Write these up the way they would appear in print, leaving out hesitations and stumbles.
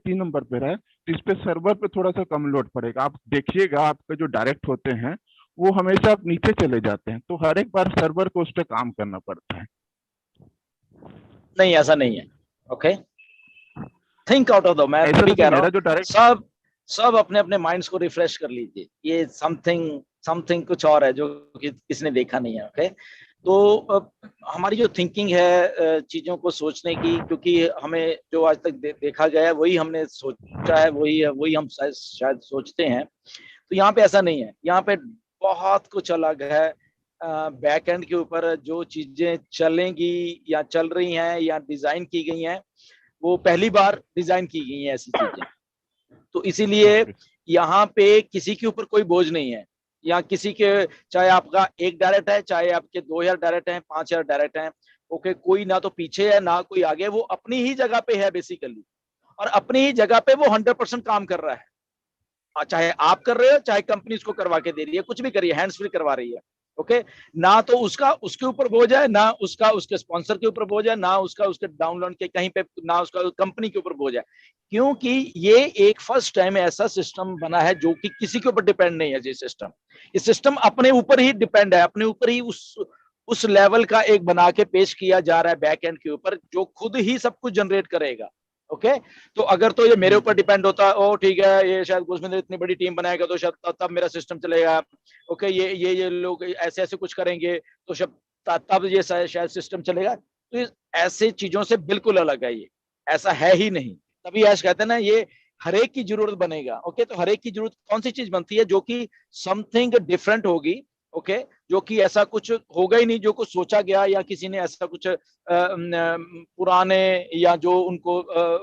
3 number पे रहे तो इस पे सर्वर पे थोड़ा सा कम लोड पड़ेगा। आप देखिएगा आपके जो डायरेक्ट होते हैं वो हमेशा आप नीचे चले जाते हैं, तो हर एक बार सर्वर को उस पर काम करना पड़ता है। नहीं, ऐसा नहीं है। Okay, think out of the, मैं ऐसा तभी नहीं कि कह रहा मेरा हूँ, जो डायरेक्ट। सब सब अपने अपने माइंड्स को रिफ्रेश कर लीजिए। ये समथिंग समथिंग कुछ और है जो कि किसने देखा नहीं है। ओके, तो हमारी जो थिंकिंग है चीजों को सोचने की, क्योंकि हमें जो आज तक देखा गया है वही हमने सोचा है, वही हम शायद सोचते हैं। तो यहाँ पे ऐसा नहीं है, यहाँ पे बहुत कुछ अलग है। बैक एंड के ऊपर जो चीजें चलेंगी या चल रही हैं या डिजाइन की गई हैं, वो पहली बार डिजाइन की गई हैं ऐसी चीजें। तो इसीलिए ओके। यहाँ पे किसी के ऊपर कोई बोझ नहीं है, या किसी के, चाहे आपका 1 डायरेक्ट है, चाहे आपके 2000 डायरेक्ट हैं, 5000 डायरेक्ट हैं। ओके, कोई ना तो पीछे है ना कोई आगे, वो अपनी ही जगह पे है बेसिकली, और अपनी ही जगह पे वो 100% काम कर रहा है। चाहे आप कर रहे हो, चाहे कंपनी उसको करवा के दे रही है, कुछ भी करिए, हैंड्स फ्री करवा रही है। ओके, ना तो उसका उसके ऊपर बोझ है, ना उसका उसके स्पॉन्सर के ऊपर बोझ है, ना उसका उसके डाउनलोड के कहीं पे, ना उसका कंपनी के ऊपर बोझ है। क्योंकि ये एक फर्स्ट टाइम ऐसा सिस्टम बना है जो कि किसी के ऊपर डिपेंड नहीं है। ये सिस्टम, इस सिस्टम अपने ऊपर ही डिपेंड है, अपने ऊपर ही उस लेवल का एक बना के पेश किया जा रहा है बैक एंड के ऊपर, जो खुद ही सब कुछ जनरेट करेगा। ओके, तो अगर तो ये मेरे ऊपर हम्म। डिपेंड होता, ओ ठीक है, ये शायद गुरसमिंदर इतनी बड़ी टीम बनाएगा तो शायद तब मेरा सिस्टम चलेगा। ओके, ये लोग ऐसे ऐसे कुछ करेंगे तो तब ये शायद सिस्टम चलेगा। तो ऐसे चीजों से बिल्कुल अलग है ये, ऐसा है ही नहीं। तभी ऐसा कहते हैं ना, ये हर एक की जरूरत बनेगा। ओके, तो हर एक की जरूरत कौन सी चीज बनती है, जो कि समथिंग डिफरेंट होगी। ओके, जो कि ऐसा कुछ होगा ही नहीं जो कुछ सोचा गया, या किसी ने ऐसा कुछ पुराने, या जो उनको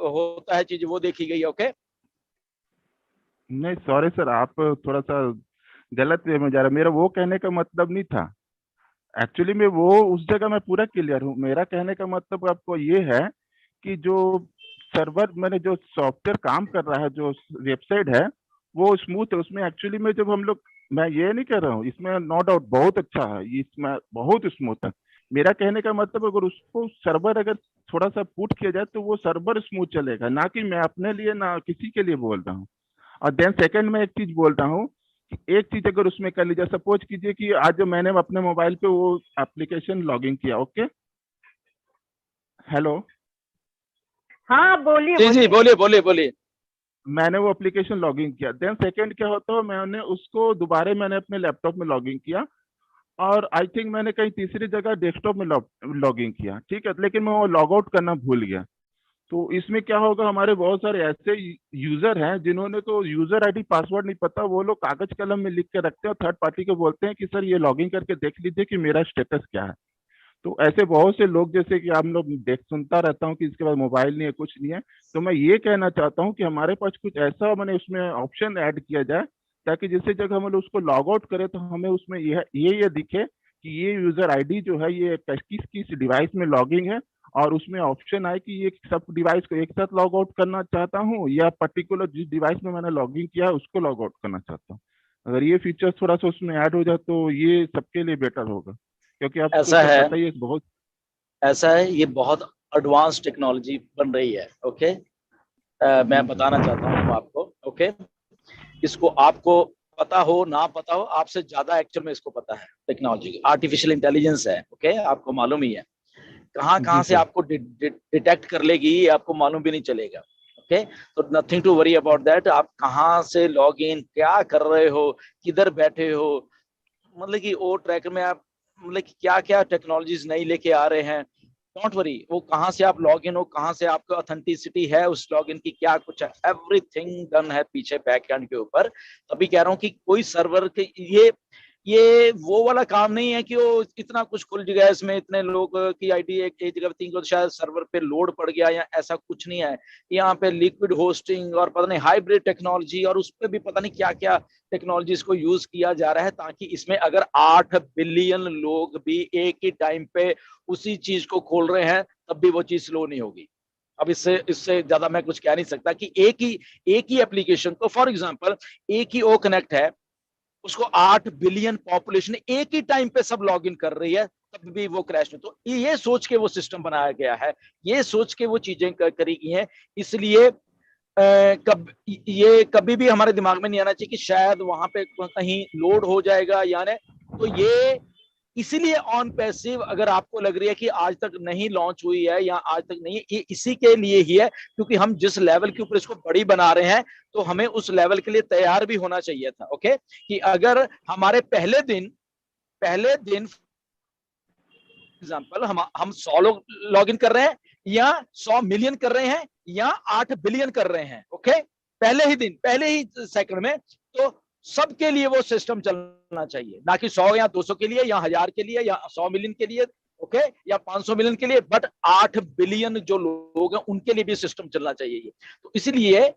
होता है चीज वो देखी गई। ओके, नहीं सॉरी सर, आप थोड़ा सा गलत वे में जा रहे हैं। मेरा वो कहने का मतलब नहीं था। एक्चुअली मैं वो उस जगह मैं पूरा क्लियर हूँ। मेरा कहने का मतलब आपको ये है कि जो सर्वर मैंने जो सॉफ्टवेयर काम कर रहा है, जो वेबसाइट है, वो स्मूथ है। उसमें एक्चुअली में जब हम लोग, मैं ये नहीं कह रहा हूँ, इसमें नो डाउट बहुत अच्छा है, इसमें बहुत स्मूथ है। मेरा कहने का मतलब अगर उसको सर्वर अगर थोड़ा सा पुट किया जाए तो वो सर्वर स्मूथ चलेगा, ना कि मैं अपने लिए ना किसी के लिए बोल रहा हूँ। और देन सेकंड में एक चीज बोल रहा हूँ कि एक चीज अगर उसमें कर लीजिए, सपोज कीजिए कि आज मैंने अपने मोबाइल पे वो एप्लीकेशन लॉगिन किया। Okay, hello. हाँ बोलिए जी जी, बोलिए। बोलिए बोलिए बोलिए। मैंने वो एप्लीकेशन लॉगिन किया, देन सेकंड क्या होता है, मैंने उसको दोबारा मैंने अपने लैपटॉप में लॉगिन किया, और आई थिंक मैंने कहीं तीसरी जगह डेस्कटॉप में लॉगिन किया, ठीक है, लेकिन मैं वो लॉग आउट करना भूल गया। तो इसमें क्या होगा, हमारे बहुत सारे ऐसे यूजर हैं जिन्होंने को यूजर आईडी पासवर्ड नहीं पता, वो लोग कागज कलम में लिख के रखते हैं और थर्ड पार्टी को बोलते हैं कि सर ये लॉगिन करके देख लीजिए कि मेरा स्टेटस क्या है। तो ऐसे बहुत से लोग, जैसे कि आप लोग देख सुनता रहता हूँ कि इसके बाद मोबाइल नहीं है, कुछ नहीं है। तो मैं ये कहना चाहता हूँ कि हमारे पास कुछ ऐसा मैंने उसमें ऑप्शन ऐड किया जाए, ताकि जिससे जब हम लोग उसको लॉग आउट करें तो हमें उसमें ये दिखे कि ये यूजर आईडी जो है ये किस किस डिवाइस में लॉगिंग है, और उसमें ऑप्शन आए कि ये सब डिवाइस को एक साथ लॉग आउट करना चाहता हूँ या पर्टिकुलर जिस डिवाइस में मैंने लॉगिन किया है उसको लॉग आउट करना चाहता हूँ। अगर ये फीचर थोड़ा सा उसमें ऐड हो जाए तो ये सबके लिए बेटर होगा, क्योंकि आपको ऐसा सब है, पता ही है बहुत। ऐसा है, ये बहुत एडवांस टेक्नोलॉजी बन रही है। ओके, मैं बताना चाहता हूँ आपको। ओके, इसको आपको पता हो ना पता हो, आपसे ज्यादा एक्चुअल में इसको पता है। टेक्नोलॉजी आर्टिफिशियल इंटेलिजेंस है। ओके, आपको मालूम ही है, कहाँ जी कहाँ से सर। आपको डिटेक्ट कर लेगी ये आपको मालूम भी नहीं चलेगा। ओके, तो nothing to worry about that. आप कहाँ से लॉग इन, क्या कर रहे हो, किधर बैठे हो, मतलब कि वो ट्रैकर में आप, मतलब कि क्या क्या टेक्नोलॉजीज नई लेके आ रहे हैं। डोंट वरी, वो कहाँ से आप लॉग इन हो, कहाँ से आपको ऑथेंटिसिटी है उस लॉग इन की, क्या कुछ है, एवरीथिंग डन है पीछे बैक एंड के ऊपर। तभी कह रहा हूँ कि कोई सर्वर के ये वो वाला काम नहीं है कि वो इतना कुछ खुल गया इसमें, इतने लोग की आईडी एक जगह थी तो शायद सर्वर पे लोड पड़ गया, या ऐसा कुछ नहीं है। यहाँ पे लिक्विड होस्टिंग और पता नहीं हाइब्रिड टेक्नोलॉजी, और उस पर भी पता नहीं क्या क्या टेक्नोलॉजीज को यूज किया जा रहा है, ताकि इसमें अगर 8 बिलियन लोग भी एक ही टाइम पे उसी चीज को खोल रहे हैं तब भी वो चीज स्लो नहीं होगी। अब इससे इससे ज्यादा मैं कुछ कह नहीं सकता कि एक ही एप्लीकेशन को, फॉर एग्जांपल एक ही ओ कनेक्ट है, उसको 8 बिलियन पॉपुलेशन एक ही टाइम पे सब लॉग इन कर रही है, तब भी वो क्रैश नहीं। तो ये सोच के वो सिस्टम बनाया गया है, ये सोच के वो चीजें करी गई हैं। इसलिए ये कभी भी हमारे दिमाग में नहीं आना चाहिए कि शायद वहां पे कहीं लोड हो जाएगा या नहीं। तो ये इसीलिए ऑन पैसिव अगर आपको लग रही है कि आज तक नहीं लॉन्च हुई है या आज तक नहीं, ये इसी के लिए ही है क्योंकि हम जिस लेवल के ऊपर इसको बड़ी बना रहे हैं तो हमें उस लेवल के लिए तैयार भी होना चाहिए था। ओके, कि अगर हमारे पहले दिन एग्जाम्पल हम 100 लोग लॉग इन कर रहे हैं या 100 मिलियन कर रहे हैं या 8 बिलियन कर रहे हैं, ओके, पहले ही दिन, पहले ही सेकंड में, तो सबके लिए वो सिस्टम चलना चाहिए, ना कि 100 या 200 के लिए या 1000 के लिए या 100 मिलियन के लिए, ओके, या 500 मिलियन के लिए, बट 8 बिलियन जो लोग हैं उनके लिए भी सिस्टम चलना चाहिए। तो इसीलिए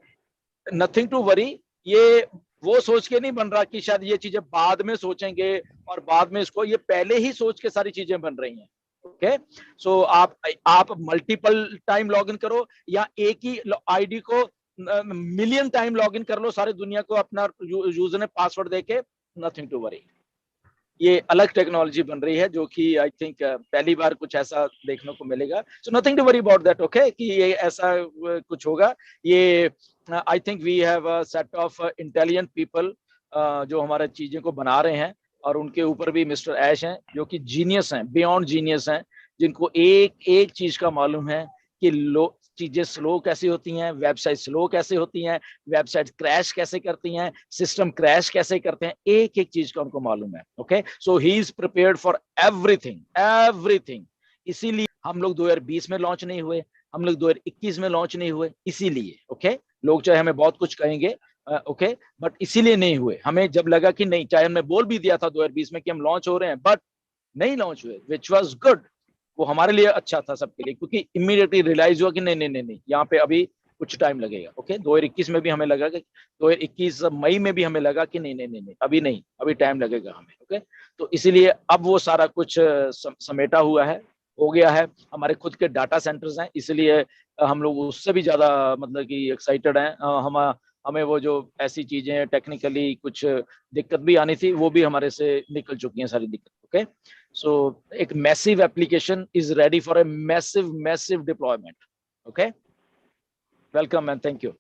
नथिंग टू वरी, ये वो सोच के नहीं बन रहा कि शायद ये चीजें बाद में सोचेंगे और बाद में इसको, ये पहले ही सोच के सारी चीजें बन रही हैं। ओके, सो आप मल्टीपल टाइम लॉग इन करो या एक ही आईडी को मिलियन टाइम लॉग इन कर लो सारी दुनिया को अपना यूजर ने पासवर्ड देके, नथिंग टू वरी। ये अलग टेक्नोलॉजी बन रही है जो कि आई थिंक पहली बार कुछ ऐसा देखने को मिलेगा। So nothing to worry about that, okay, कि ये ऐसा कुछ होगा। ये I think we have a set of intelligent people जो हमारे चीजें को बना रहे हैं, और उनके ऊपर भी मिस्टर ऐश हैं जो कि जीनियस हैं, बियॉन्ड जीनियस हैं, जिनको एक एक चीज का मालूम है कि चीजें स्लो कैसे होती हैं, वेबसाइट स्लो कैसे होती हैं, वेबसाइट क्रैश कैसे करती हैं, सिस्टम क्रैश कैसे करते हैं, एक एक चीज का उनको मालूम है। Okay, so he is prepared for everything. इसीलिए हम लोग 2020 में लॉन्च नहीं हुए, हम लोग 2021 में लॉन्च नहीं हुए, इसीलिए। ओके, लोग चाहे हमें बहुत कुछ कहेंगे, ओके, बट इसीलिए नहीं हुए। हमें जब लगा कि नहीं, चाहे हमने बोल भी दिया था 2020 में कि हम लॉन्च हो रहे हैं, बट नहीं लॉन्च हुए, विच वाज गुड। वो हमारे लिए अच्छा था सबके लिए, क्योंकि इमीडिएटली रियलाइज हुआ कि नहीं नहीं नहीं नहीं, यहाँ पे अभी कुछ टाइम लगेगा। ओके, 2021 में भी हमें लगा कि 2021 मई में भी हमें लगा कि नहीं नहीं नहीं नहीं, अभी नहीं, अभी टाइम लगेगा हमें। ओके, तो इसीलिए अब वो सारा कुछ समेटा हुआ है, हो गया है। हमारे खुद के डाटा सेंटर्स हैं, इसलिए हम लोग उससे भी ज्यादा मतलब कि एक्साइटेड हैं। हमें वो जो ऐसी चीजें टेक्निकली कुछ दिक्कत भी आनी थी, वो भी हमारे से निकल चुकी हैं सारी दिक्कत। ओके, so एक massive application is ready for a massive deployment. okay, welcome and thank you।